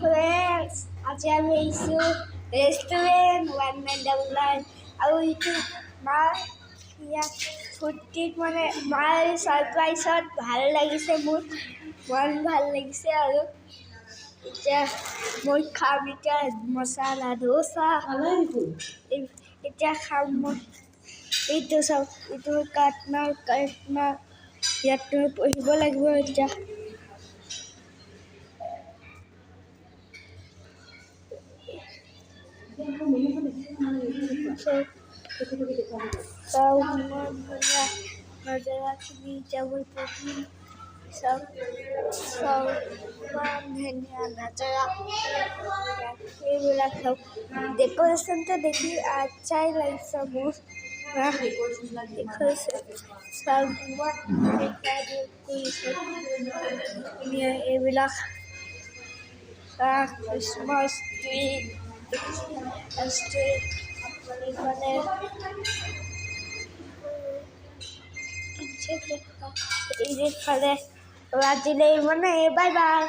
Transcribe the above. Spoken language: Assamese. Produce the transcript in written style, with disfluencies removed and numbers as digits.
ফ্ৰেণ্ডছ, আজি আমি আহিছোঁ ৰেষ্টুৰেণ্ট 1999 আৰু এইটো মাৰ ইয়াত ফূৰ্তিত মানে মাৰ ছাৰপ্ৰাইজত ভাল লাগিছে, মোৰ মন ভাল লাগিছে। আৰু এতিয়া মই খাম এতিয়া মছলা ডোচা, এতিয়া খাম মই এইটো চাওক, এইটো কাটমাৰ ইয়াত তুমি পঢ়িব লাগিব এতিয়া। নজৰাখিনি এতিয়া মই পঢ়িম। ইমান ধুনীয়া নজৰা, সেইবিলাক চব ডেক'ৰেশ্যনটো দেখি আচ্ছাই লাগিছে মোৰ। এইবিলাক ক্ৰিছমাছ ট্ৰী মানে এইফালে ৰাতিলে মানে বাই বাই।